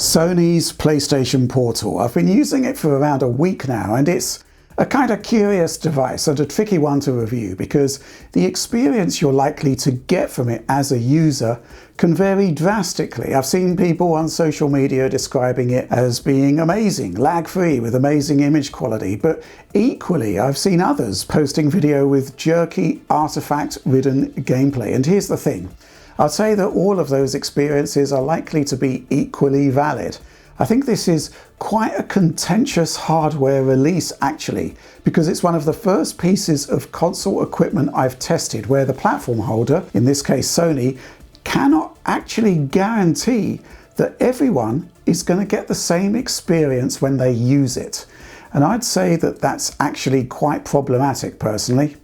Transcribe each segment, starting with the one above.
Sony's PlayStation Portal. I've been using it for around a week now, and it's a kind of curious device and a tricky one to review because the experience you're likely to get from it as a user can vary drastically. I've seen people on social media describing it as being amazing, lag-free with amazing image quality, but equally I've seen others posting video with jerky, artifact-ridden gameplay. And here's the thing. I'd say that all of those experiences are likely to be equally valid. I think this is quite a contentious hardware release actually, because it's one of the first pieces of console equipment I've tested where the platform holder, in this case Sony, cannot actually guarantee that everyone is going to get the same experience when they use it. And I'd say that that's actually quite problematic personally.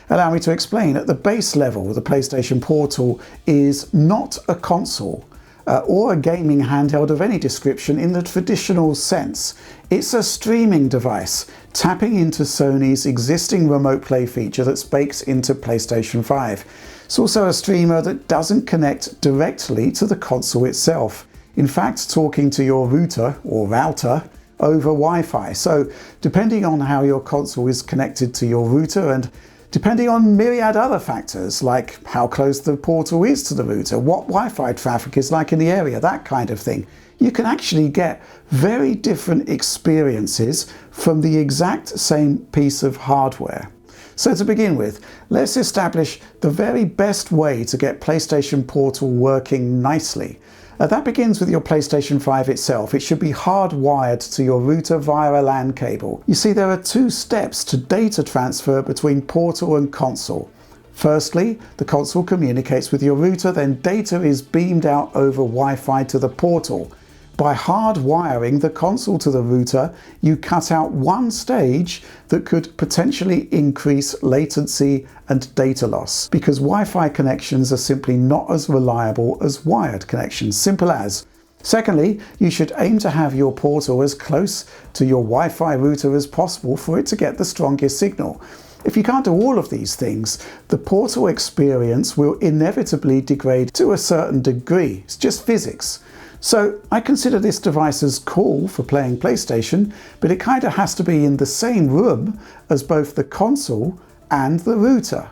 Allow me to explain. At the base level, the PlayStation Portal is not a console or a gaming handheld of any description in the traditional sense. It's a streaming device tapping into Sony's existing remote play feature that's baked into PlayStation 5. It's also a streamer that doesn't connect directly to the console itself. In fact, talking to your router or router over Wi-Fi. So depending on how your console is connected to your router and depending on myriad other factors like how close the portal is to the router, what Wi-Fi traffic is like in the area, that kind of thing, you can actually get very different experiences from the exact same piece of hardware. So to begin with, let's establish the very best way to get PlayStation Portal working nicely. That begins with your PlayStation 5 itself. It should be hardwired to your router via a LAN cable. You see, there are two steps to data transfer between Portal and console. Firstly, the console communicates with your router, then data is beamed out over Wi-Fi to the Portal. By hardwiring the console to the router, you cut out one stage that could potentially increase latency and data loss, because Wi-Fi connections are simply not as reliable as wired connections, simple as. Secondly, you should aim to have your Portal as close to your Wi-Fi router as possible for it to get the strongest signal. If you can't do all of these things, the Portal experience will inevitably degrade to a certain degree. It's just physics. So I consider this device as cool for playing PlayStation, but it kind of has to be in the same room as both the console and the router.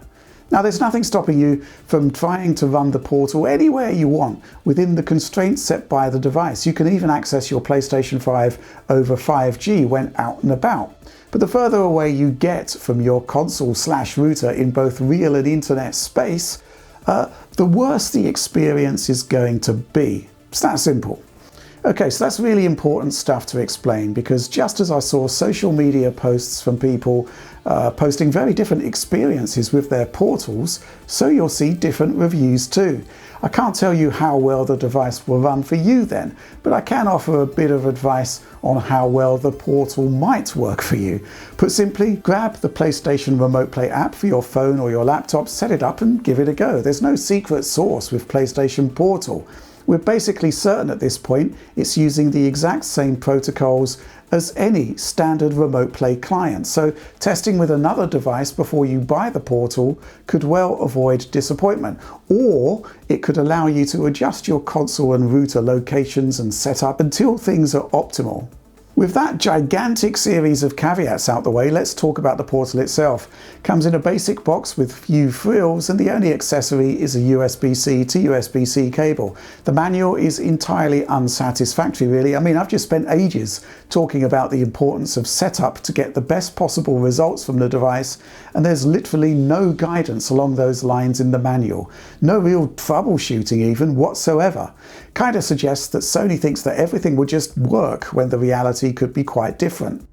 Now, there's nothing stopping you from trying to run the Portal anywhere you want within the constraints set by the device. You can even access your PlayStation 5 over 5G when out and about. But the further away you get from your console/router in both real and internet space, the worse the experience is going to be. It's that simple. Okay, so that's really important stuff to explain, because just as I saw social media posts from people posting very different experiences with their portals, so you'll see different reviews too. I can't tell you how well the device will run for you then, but I can offer a bit of advice on how well the portal might work for you. Put simply, grab the PlayStation Remote Play app for your phone or your laptop, set it up and give it a go. There's no secret sauce with PlayStation Portal. We're basically certain at this point it's using the exact same protocols as any standard remote play client, so testing with another device before you buy the Portal could well avoid disappointment, or it could allow you to adjust your console and router locations and setup until things are optimal. With that gigantic series of caveats out the way, let's talk about the Portal itself. Comes in a basic box with few frills, and the only accessory is a USB-C to USB-C cable. The manual is entirely unsatisfactory really. I mean, I've just spent ages talking about the importance of setup to get the best possible results from the device, and there's literally no guidance along those lines in the manual. No real troubleshooting even whatsoever. Kind of suggests that Sony thinks that everything will just work when the reality could be quite different.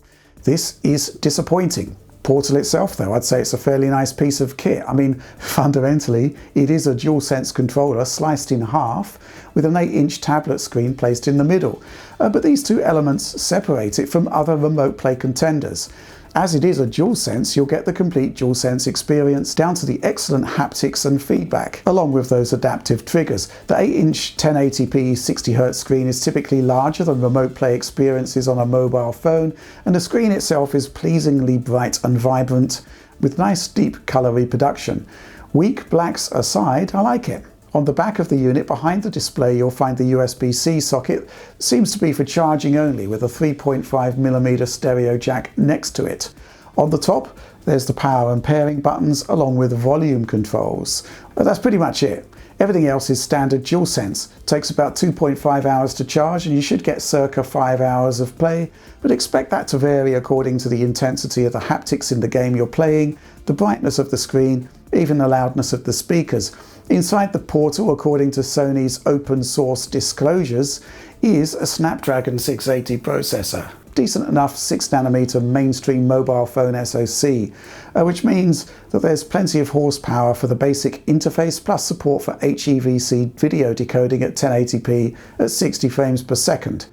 This is disappointing. Portal itself though, I'd say it's a fairly nice piece of kit. I mean, fundamentally, it is a DualSense controller sliced in half with an 8-inch tablet screen placed in the middle. But these two elements separate it from other remote play contenders. As it is a DualSense, you'll get the complete DualSense experience down to the excellent haptics and feedback, along with those adaptive triggers. The 8-inch 1080p 60Hz screen is typically larger than remote play experiences on a mobile phone, and the screen itself is pleasingly bright and vibrant, with nice deep colour reproduction. Weak blacks aside, I like it. On the back of the unit behind the display you'll find the USB-C socket. It seems to be for charging only, with a 3.5mm stereo jack next to it. On the top there's the power and pairing buttons along with volume controls. But that's pretty much it. Everything else is standard DualSense. It takes about 2.5 hours to charge and you should get circa 5 hours of play, but expect that to vary according to the intensity of the haptics in the game you're playing, the brightness of the screen, even the loudness of the speakers. Inside the Portal, according to Sony's open source disclosures, is a Snapdragon 680 processor. Decent enough 6nm mainstream mobile phone SoC, which means that there's plenty of horsepower for the basic interface, plus support for HEVC video decoding at 1080p at 60 frames per second.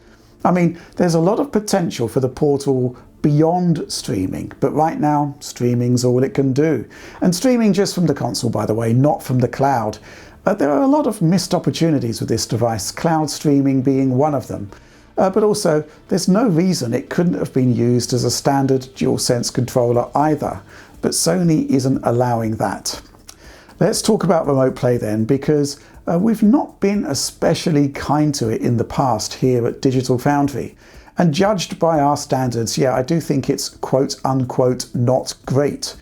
I mean, there's a lot of potential for the Portal beyond streaming, but right now streaming's all it can do. And streaming just from the console, by the way, not from the cloud. There are a lot of missed opportunities with this device, cloud streaming being one of them. But also, there's no reason it couldn't have been used as a standard DualSense controller either, but Sony isn't allowing that. Let's talk about Remote Play then, because we've not been especially kind to it in the past here at Digital Foundry. And judged by our standards, yeah, I do think it's quote-unquote not great.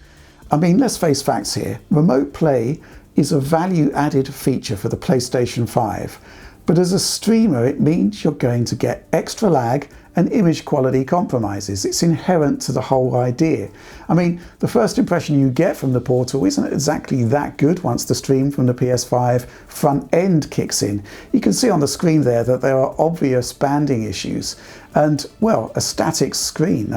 I mean, let's face facts here. Remote Play is a value-added feature for the PlayStation 5. But as a streamer, it means you're going to get extra lag and image quality compromises. It's inherent to the whole idea. I mean, the first impression you get from the Portal isn't exactly that good once the stream from the PS5 front end kicks in. You can see on the screen there that there are obvious banding issues and, well, a static screen.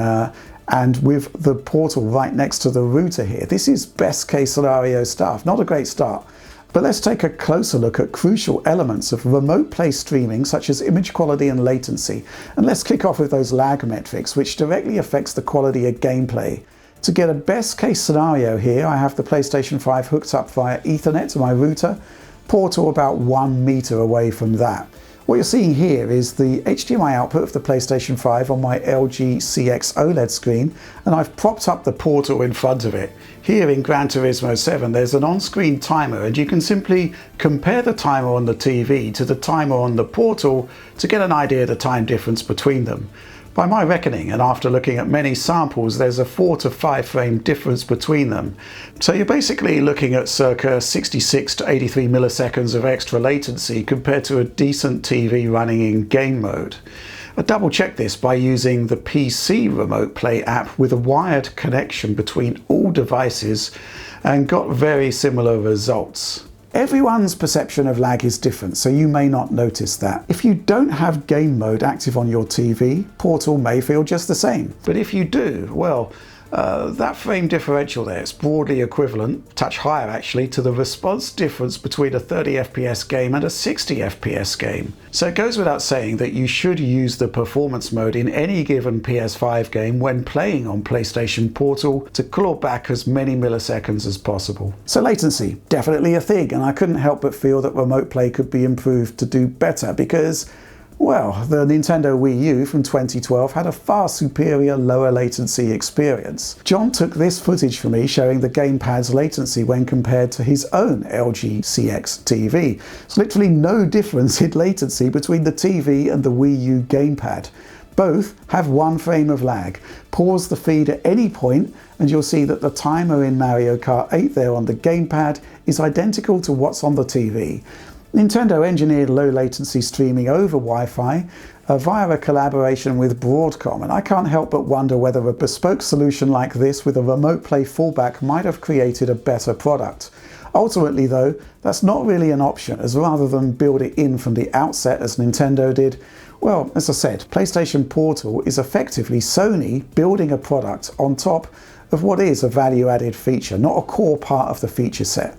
And with the Portal right next to the router here, this is best case scenario stuff, not a great start. But let's take a closer look at crucial elements of remote play streaming, such as image quality and latency. And let's kick off with those lag metrics, which directly affects the quality of gameplay. To get a best case scenario here, I have the PlayStation 5 hooked up via Ethernet to my router, Portal about 1 meter away from that. What you're seeing here is the HDMI output of the PlayStation 5 on my LG CX OLED screen, and I've propped up the Portal in front of it. Here in Gran Turismo 7 there's an on-screen timer, and you can simply compare the timer on the TV to the timer on the Portal to get an idea of the time difference between them. By my reckoning, and after looking at many samples, there's a 4 to 5 frame difference between them. So you're basically looking at circa 66 to 83 milliseconds of extra latency compared to a decent TV running in game mode. I double checked this by using the PC Remote Play app with a wired connection between all devices and got very similar results. Everyone's perception of lag is different, so you may not notice that. If you don't have game mode active on your TV, Portal may feel just the same. But if you do, well, that frame differential there, it's broadly equivalent, touch higher actually, to the response difference between a 30 FPS game and a 60 FPS game. So it goes without saying that you should use the performance mode in any given PS5 game when playing on PlayStation Portal to claw back as many milliseconds as possible. So latency, definitely a thing, and I couldn't help but feel that Remote Play could be improved to do better because, well, the Nintendo Wii U from 2012 had a far superior lower latency experience. John took this footage for me showing the gamepad's latency when compared to his own LG CX TV. There's literally no difference in latency between the TV and the Wii U gamepad. Both have 1 frame of lag. Pause the feed at any point and you'll see that the timer in Mario Kart 8 there on the gamepad is identical to what's on the TV. Nintendo engineered low latency streaming over Wi-Fi via a collaboration with Broadcom, and I can't help but wonder whether a bespoke solution like this with a Remote Play fallback might have created a better product. Ultimately though, that's not really an option, as rather than build it in from the outset as Nintendo did, well, as I said, PlayStation Portal is effectively Sony building a product on top of what is a value-added feature, not a core part of the feature set.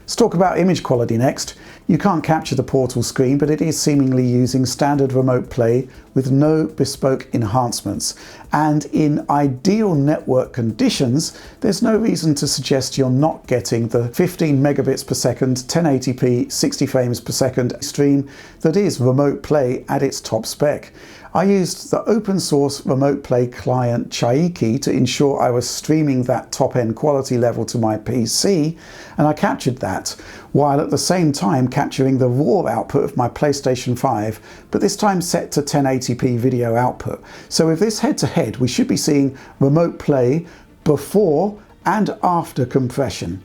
Let's talk about image quality next. You can't capture the Portal screen, but it is seemingly using standard Remote Play with no bespoke enhancements. And in ideal network conditions, there's no reason to suggest you're not getting the 15 megabits per second, 1080p, 60 frames per second stream that is Remote Play at its top spec. I used the open source remote play client Chaiki to ensure I was streaming that top-end quality level to my PC, and I captured that, while at the same time capturing the raw output of my PlayStation 5, but this time set to 1080p video output. So with this head-to-head, we should be seeing remote play before and after compression.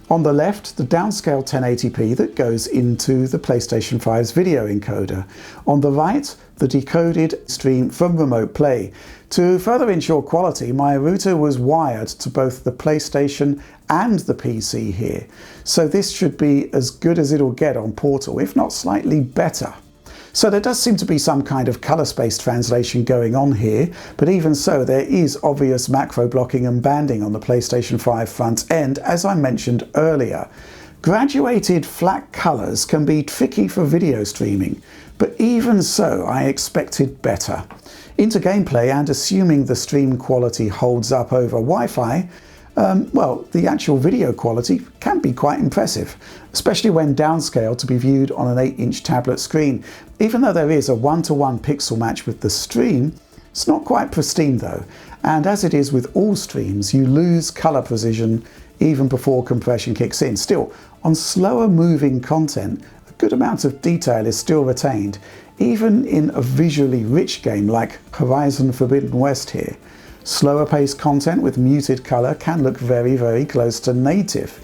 On the left, the downscale 1080p that goes into the PlayStation 5's video encoder. On the right, the decoded stream from remote play. To further ensure quality, my router was wired to both the PlayStation and the PC here. So this should be as good as it'll get on Portal, if not slightly better. So there does seem to be some kind of color space translation going on here, but even so, there is obvious macro blocking and banding on the PlayStation 5 front end, as I mentioned earlier. Graduated flat colors can be tricky for video streaming, but even so, I expected better. Into gameplay, and assuming the stream quality holds up over Wi-Fi, well, the actual video quality can be quite impressive, especially when downscaled to be viewed on an 8-inch tablet screen. Even though there is a 1-to-1 pixel match with the stream, it's not quite pristine though, and as it is with all streams, you lose color precision even before compression kicks in. Still, on slower moving content, a good amount of detail is still retained, even in a visually rich game like Horizon Forbidden West here. Slower paced content with muted colour can look very, very close to native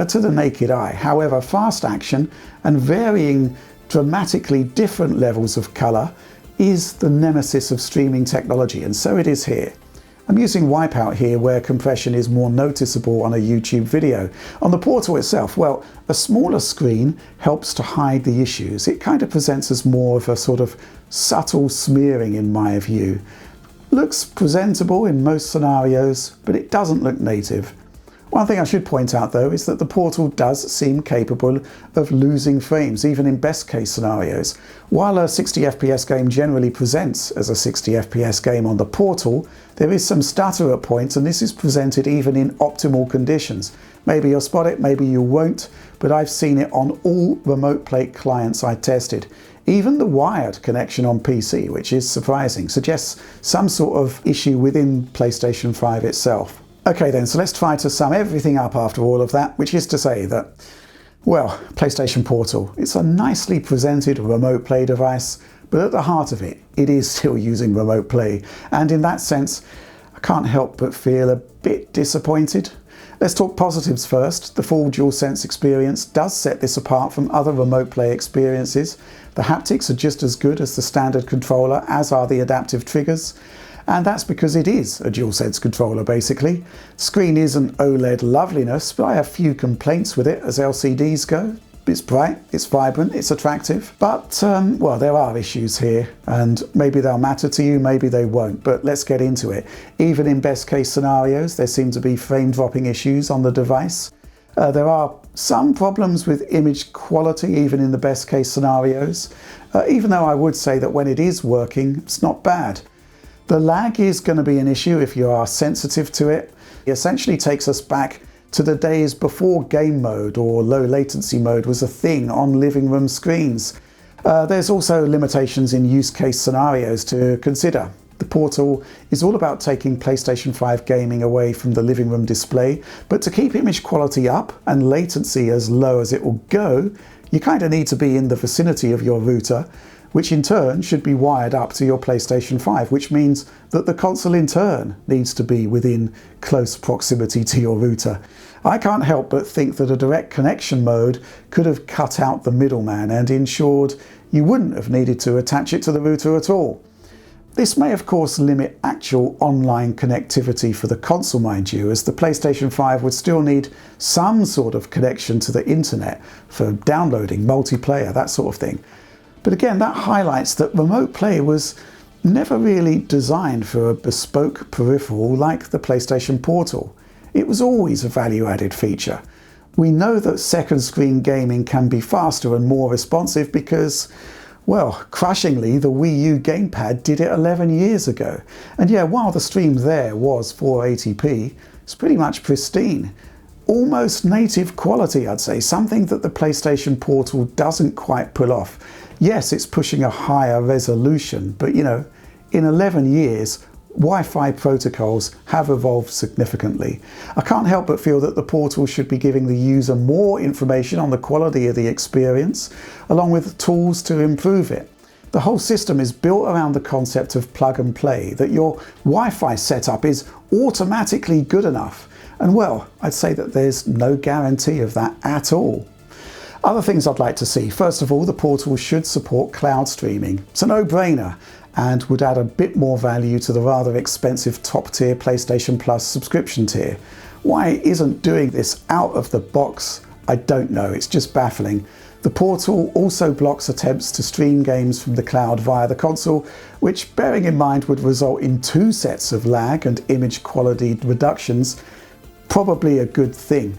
to the naked eye. However, fast action and varying dramatically different levels of colour is the nemesis of streaming technology, and so it is here. I'm using Wipeout here where compression is more noticeable on a YouTube video. On the Portal itself, well, a smaller screen helps to hide the issues. It kind of presents as more of a sort of subtle smearing in my view. Looks presentable in most scenarios, but it doesn't look native. One thing I should point out though is that the Portal does seem capable of losing frames, even in best case scenarios. While a 60 FPS game generally presents as a 60 FPS game on the Portal, there is some stutter at points, and this is presented even in optimal conditions. Maybe you'll spot it, maybe you won't, but I've seen it on all remote play clients I tested. Even the wired connection on PC, which is surprising, suggests some sort of issue within PlayStation 5 itself. Okay then, so let's try to sum everything up after all of that, which is to say that, well, PlayStation Portal, it's a nicely presented remote play device, but at the heart of it, it is still using remote play, and in that sense, I can't help but feel a bit disappointed. Let's talk positives first. The full DualSense experience does set this apart from other remote play experiences. The haptics are just as good as the standard controller, as are the adaptive triggers. And that's because it is a DualSense controller basically. Screen isn't OLED loveliness, but I have few complaints with it as LCDs go. It's bright, it's vibrant, it's attractive, but well, there are issues here, and maybe they'll matter to you, maybe they won't, but let's get into it. Even in best case scenarios, there seem to be frame dropping issues on the device. There are some problems with image quality, even in the best case scenarios, even though I would say that when it is working, it's not bad. The lag is going to be an issue if you are sensitive to it. It essentially takes us back to the days before game mode or low latency mode was a thing on living room screens. There's also limitations in use case scenarios to consider. The Portal is all about taking PlayStation 5 gaming away from the living room display, but to keep image quality up and latency as low as it will go, you kind of need to be in the vicinity of your router, which in turn should be wired up to your PlayStation 5, which means that the console in turn needs to be within close proximity to your router. I can't help but think that a direct connection mode could have cut out the middleman and ensured you wouldn't have needed to attach it to the router at all. This may of course limit actual online connectivity for the console, mind you, as the PlayStation 5 would still need some sort of connection to the internet for downloading, multiplayer, that sort of thing. But again, that highlights that remote play was never really designed for a bespoke peripheral like the PlayStation Portal. It was always a value-added feature. We know that second screen gaming can be faster and more responsive because, well, crushingly, the Wii U gamepad did it 11 years ago. And yeah, while the stream there was 480p, it's pretty much pristine. Almost native quality, I'd say, something that the PlayStation Portal doesn't quite pull off. Yes, it's pushing a higher resolution, but you know, in 11 years, Wi-Fi protocols have evolved significantly. I can't help but feel that the portal should be giving the user more information on the quality of the experience, along with tools to improve it. The whole system is built around the concept of plug and play, that your Wi-Fi setup is automatically good enough. And well, I'd say that there's no guarantee of that at all. Other things I'd like to see. First of all, the portal should support cloud streaming. It's a no-brainer and would add a bit more value to the rather expensive top-tier PlayStation Plus subscription tier. Why it isn't doing this out of the box, I don't know. It's just baffling. The portal also blocks attempts to stream games from the cloud via the console, which, bearing in mind, would result in 2 sets of lag and image quality reductions. Probably a good thing.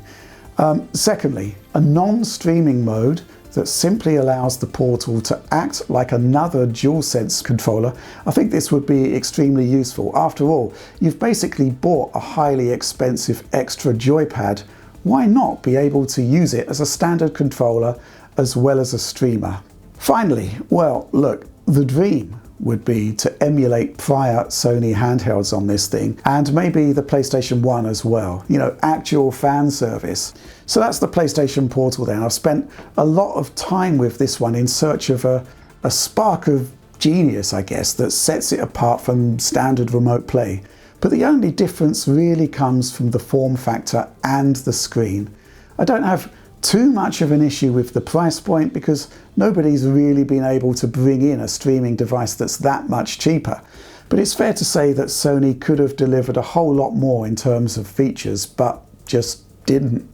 Secondly, a non-streaming mode that simply allows the portal to act like another DualSense controller. I think this would be extremely useful. After all, you've basically bought a highly expensive extra joypad. Why not be able to use it as a standard controller as well as a streamer? Finally, well, look, the dream would be to emulate prior Sony handhelds on this thing, and maybe the PlayStation 1 as well. You know, actual fan service. So that's the PlayStation Portal then. I've spent a lot of time with this one in search of a spark of genius, I guess, that sets it apart from standard remote play. But the only difference really comes from the form factor and the screen. I don't have too much of an issue with the price point because nobody's really been able to bring in a streaming device that's that much cheaper. But it's fair to say that Sony could have delivered a whole lot more in terms of features, but just didn't.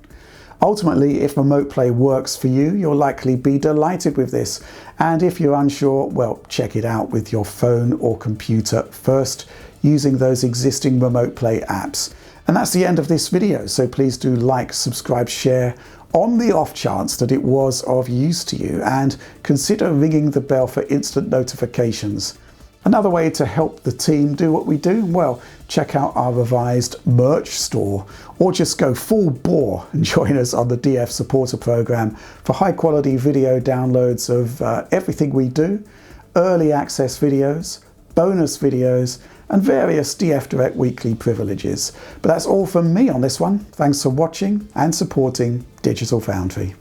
Ultimately, if remote play works for you, you'll likely be delighted with this. And if you're unsure, well, check it out with your phone or computer first, using those existing remote play apps. And that's the end of this video, so please do like, subscribe, share, on the off chance that it was of use to you, and consider ringing the bell for instant notifications. Another way to help the team do what we do, well, check out our revised merch store, or just go full bore and join us on the DF supporter program for high quality video downloads of everything we do, early access videos, bonus videos, and various DF Direct weekly privileges. But that's all from me on this one. Thanks for watching and supporting Digital Foundry.